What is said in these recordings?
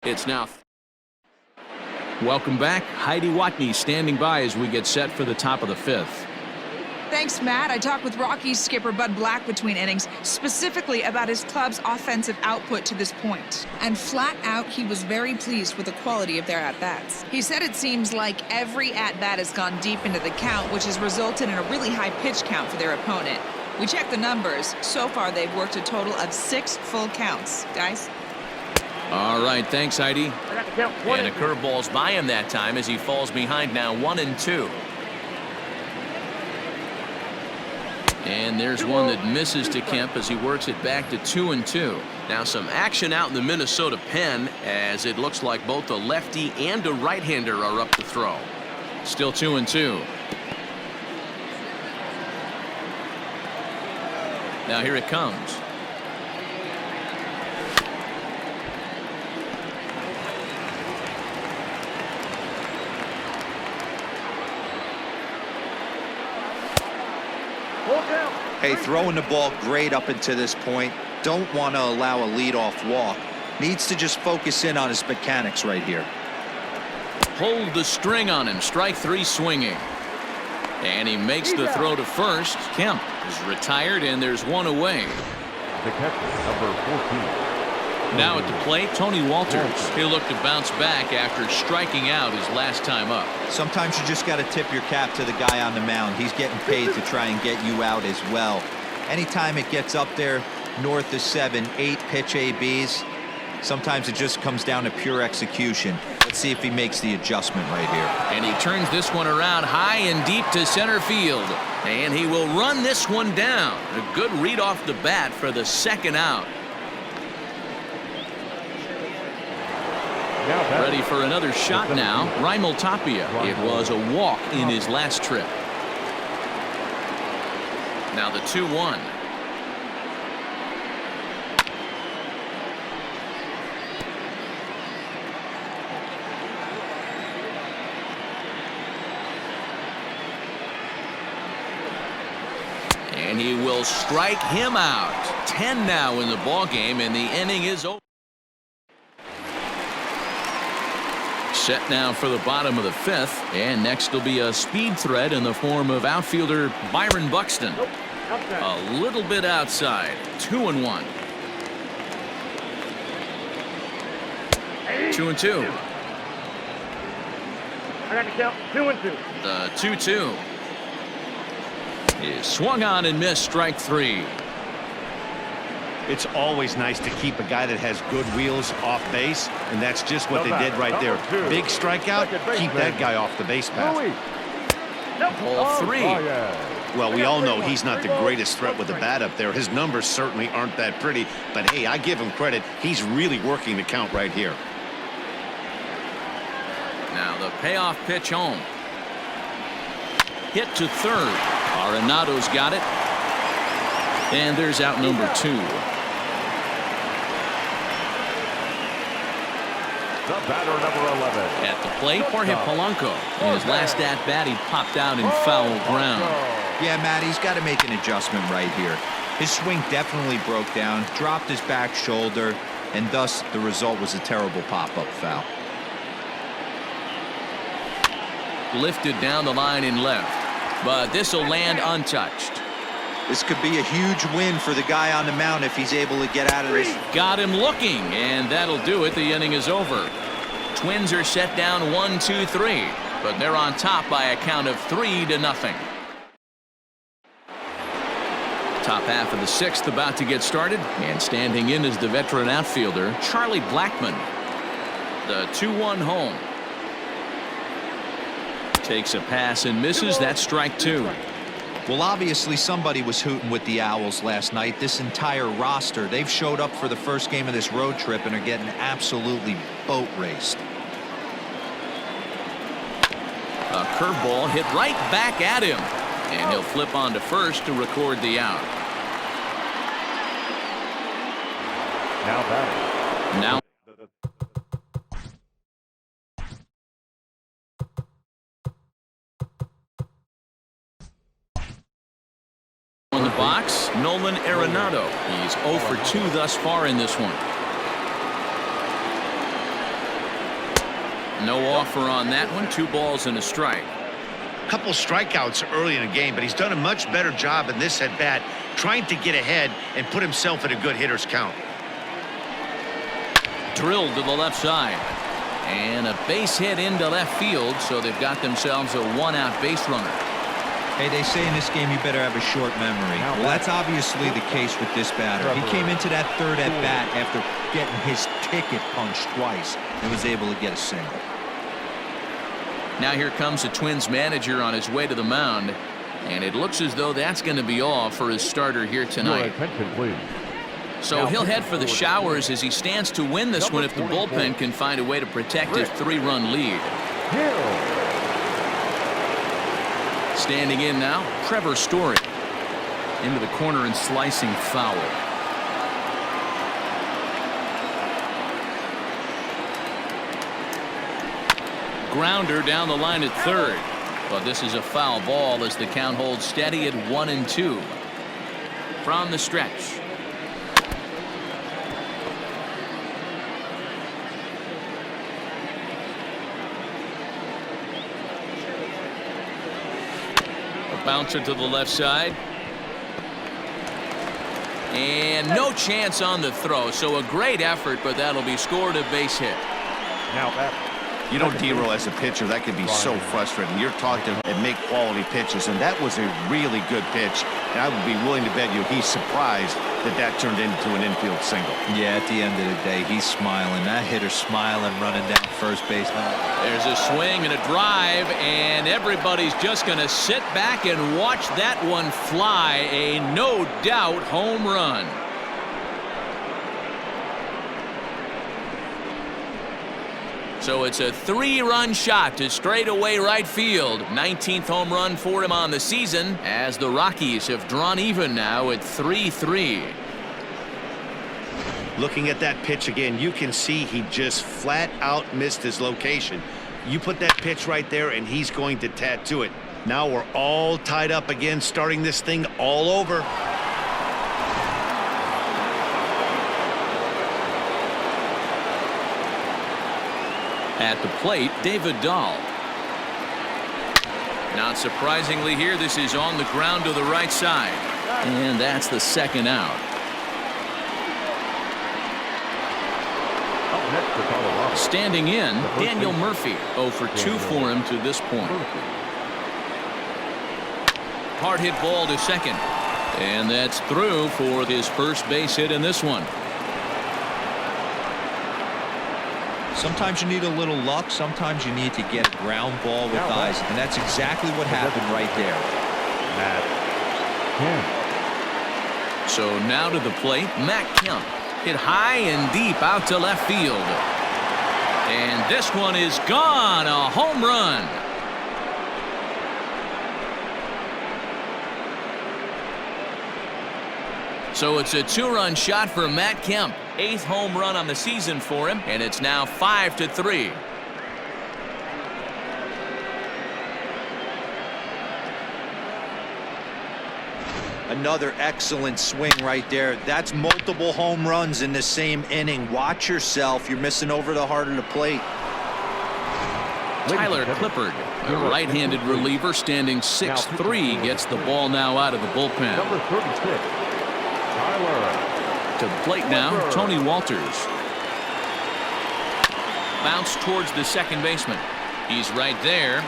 It's now. Welcome back. Heidi Watney standing by as we get set for the top of the fifth. Thanks, Matt. I talked with Rockies skipper Bud Black between innings, specifically about his club's offensive output to this point. And flat out, he was very pleased with the quality of their at-bats. He said it seems like every at-bat has gone deep into the count, which has resulted in a really high pitch count for their opponent. We checked the numbers. So far, they've worked a total of 6 full counts. Guys? All right, thanks, Heidi. And a curveball's by him that time as he falls behind now 1-2. And there's one that misses to Kemp as he works it back to 2-2. Now some action out in the Minnesota pen as it looks like both a lefty and a right-hander are up to throw. Still 2-2. Now here it comes. Hey, throwing the ball great up until this point. Don't want to allow a leadoff walk. Needs to just focus in on his mechanics right here. Hold the string on him. Strike 3 swinging. And he makes the throw to first. Kemp is retired and there's one away. The catcher, number 14. Now at the plate, Tony Walters. He'll look to bounce back after striking out his last time up. Sometimes you just got to tip your cap to the guy on the mound. He's getting paid to try and get you out as well. Anytime it gets up there north of 7, 8 pitch ABs, sometimes it just comes down to pure execution. Let's see if he makes the adjustment right here. And he turns this one around high and deep to center field. And he will run this one down. A good read off the bat for the second out. Ready for another shot now. Raimel Tapia. It was a walk in his last trip. Now the 2-1. And he will strike him out. 10 now in the ball game, and the inning is over. Set now for the bottom of the fifth, and next will be a speed threat in the form of outfielder Byron Buxton. A little bit outside. 2-1. 2-2. I got to count 2-2. The 2-2 is swung on and missed. Strike 3. It's always nice to keep a guy that has good wheels off base, and that's just what they did right there. Big strikeout, keep that guy off the base path. Ball 3. Well, we all know he's not the greatest threat with the bat up there. His numbers certainly aren't that pretty, but hey, I give him credit. He's really working the count right here. Now the payoff pitch home. Hit to third. Arenado's got it. And there's out number 2. The batter, number 11. At the plate, Jorge Polanco. In his last at-bat, he popped out in foul ground. Yeah, Matt, he's got to make an adjustment right here. His swing definitely broke down, dropped his back shoulder, and thus the result was a terrible pop-up foul. Lifted down the line in left, but this will land untouched. This could be a huge win for the guy on the mound if he's able to get out of this. Got him looking, and that'll do it. The inning is over. Twins are set down 1-2-3, but they're on top by a count of 3-0. Top half of the sixth about to get started, and standing in is the veteran outfielder Charlie Blackmon. The 2-1 home. Takes a pass and misses. That's strike 2. Well, obviously somebody was hooting with the Owls last night. This entire roster, they've showed up for the first game of this road trip and are getting absolutely boat raced. A curveball hit right back at him, and he'll flip on to first to record the out. Now batting. Now on the box, Nolan Arenado. He's 0 for 2 thus far in this one. No offer on that one. 2 balls and a strike. Couple strikeouts early in the game, but he's done a much better job in this at bat trying to get ahead and put himself in a good hitter's count. Drilled to the left side, and a base hit into left field, so they've got themselves a 1-out base runner. Hey, they say in this game you better have a short memory. Well, that's obviously the case with this batter. He came into that third at bat after getting his ticket punched twice and was able to get a single. Now here comes the Twins manager on his way to the mound, and it looks as though that's going to be all for his starter here tonight. So he'll head for the showers as he stands to win this one if the bullpen can find a way to protect his 3-run lead. Standing in now, Trevor Story. Into the corner and slicing foul. Grounder down the line at third. But this is a foul ball as the count holds steady at 1-2. From the stretch. Bouncer to the left side. And no chance on the throw. So a great effort, but that'll be scored a base hit. Now that. You know, D-Roll, as a pitcher, that can be so frustrating. You're taught to make quality pitches, and that was a really good pitch. And I would be willing to bet you he's surprised that that turned into an infield single. Yeah, at the end of the day, he's smiling. That hitter's smiling, running down first base. There's a swing and a drive, and everybody's just going to sit back and watch that one fly. A no-doubt home run. So it's a 3-run shot to straightaway right field. 19th home run for him on the season as the Rockies have drawn even now at 3-3. Looking at that pitch again, you can see he just flat out missed his location. You put that pitch right there and he's going to tattoo it. Now we're all tied up again, starting this thing all over. At the plate, David Dahl. Not surprisingly here, this is on the ground to the right side. And that's the 2nd out. Standing in, Daniel Murphy. 0 for 2 for him to this point. Hard hit ball to second. And that's through for his first base hit in this one. Sometimes you need a little luck. Sometimes you need to get a ground ball with eyes. And that's exactly what happened right there. So now to the plate, Matt Kemp. Hit high and deep out to left field. And this one is gone. A home run. So it's a 2-run shot for Matt Kemp. 8th home run on the season for him, and it's now 5-3. Another excellent swing right there. That's multiple home runs in the same inning. Watch yourself. You're missing over the heart of the plate. Tyler Clippard, a right-handed reliever standing 6'3", gets the ball now out of the bullpen. Number 36. Tyler. To the plate now, Tony Walters. Bounce towards the second baseman. He's right there.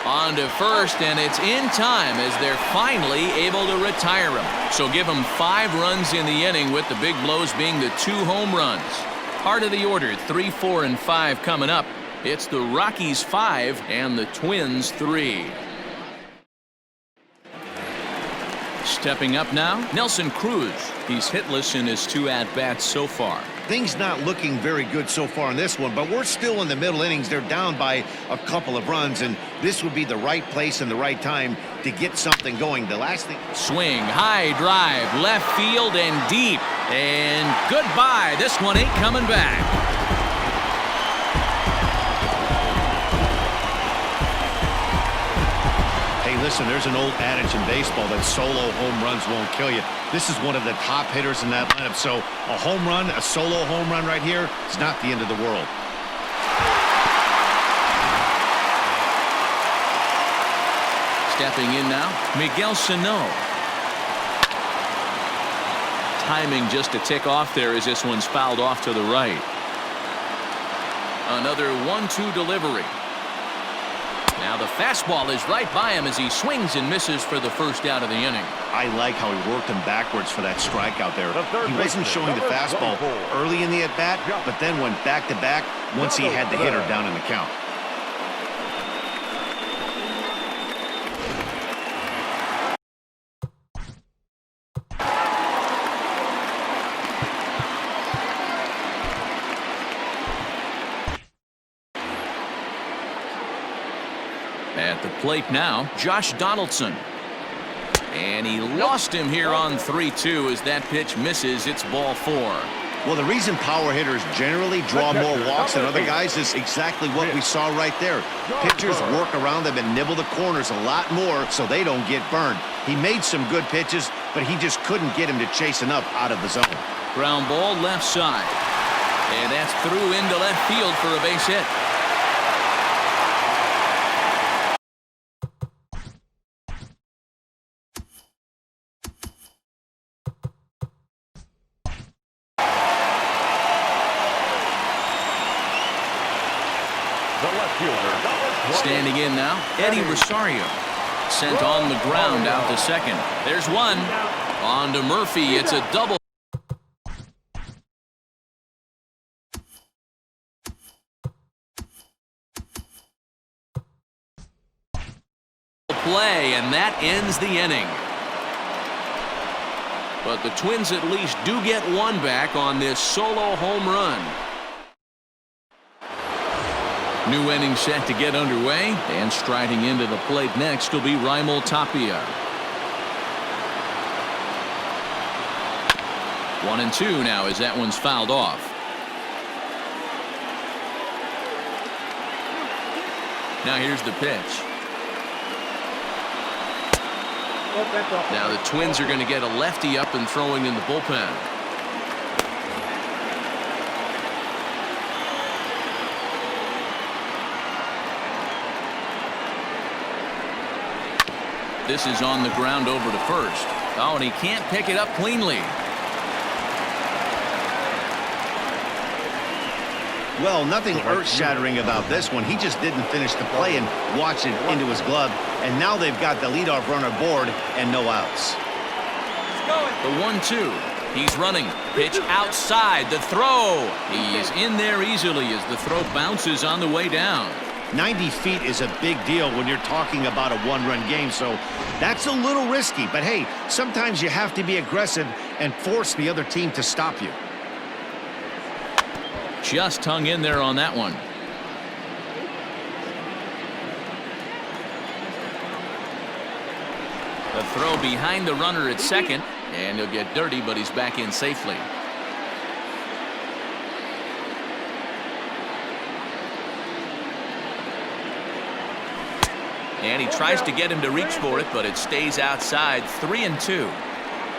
On to first, and it's in time as they're finally able to retire him. So give him 5 runs in the inning, with the big blows being the 2 home runs. Heart of the order, 3, 4, and 5 coming up. It's the Rockies 5 and the Twins 3. Stepping up now, Nelson Cruz. He's hitless in his 2 at-bats so far. Things not looking very good so far in this one, but we're still in the middle innings. They're down by a couple of runs, and this would be the right place and the right time to get something going. The last thing. Swing, high drive, left field and deep. And goodbye. This one ain't coming back. Listen, there's an old adage in baseball that solo home runs won't kill you. This is one of the top hitters in that lineup. So a home run, a solo home run right here, it's not the end of the world. Stepping in now, Miguel Sano. Timing just a tick off there as this one's fouled off to the right. Another 1-2 delivery. Now the fastball is right by him as he swings and misses for the first out of the inning. I like how he worked him backwards for that strikeout there. He wasn't showing the fastball early in the at-bat, but then went back-to-back once he had the hitter down in the count. At the plate now, Josh Donaldson. And he lost him here on 3-2 as that pitch misses. It's ball 4. Well, the reason power hitters generally draw more walks than other guys is exactly what we saw right there. Pitchers work around them and nibble the corners a lot more so they don't get burned. He made some good pitches, but he just couldn't get him to chase enough out of the zone. Ground ball left side. And that's through into left field for a base hit. Standing in now, Eddie Rosario. Sent on the ground out to second. There's one. On to Murphy. It's a double. Play, and that ends the inning. But the Twins at least do get one back on this solo home run. New inning set to get underway, and striding into the plate next will be Raimel Tapia. 1-2 now as that one's fouled off. Now here's the pitch. Now the Twins are going to get a lefty up and throwing in the bullpen. This is on the ground over to first. Oh, and he can't pick it up cleanly. Well, nothing earth-shattering about this one. He just didn't finish the play and watched it into his glove. And now they've got the leadoff runner aboard and no outs. The 1-2. He's running. Pitch outside. The throw. He's in there easily as the throw bounces on the way down. 90 feet is a big deal when you're talking about a one-run game, so that's a little risky. But, hey, sometimes you have to be aggressive and force the other team to stop you. Just hung in there on that one. The throw behind the runner at second, and he'll get dirty, but he's back in safely. And he tries to get him to reach for it, but it stays outside. 3-2.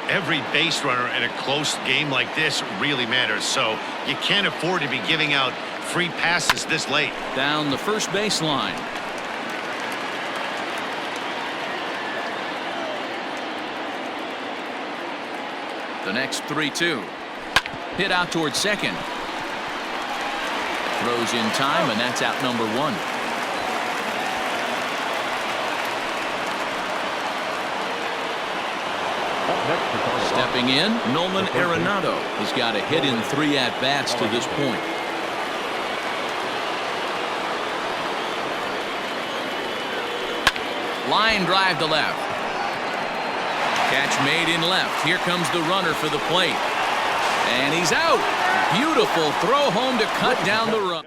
Every base runner in a close game like this really matters, so you can't afford to be giving out free passes this late. Down the first baseline. The next 3-2. Hit out towards second. Throws in time, and that's out number 1. Stepping in, Nolan Arenado. He's got a hit in 3 at-bats to this point. Line drive to left. Catch made in left. Here comes the runner for the plate. And he's out. Beautiful throw home to cut down the run.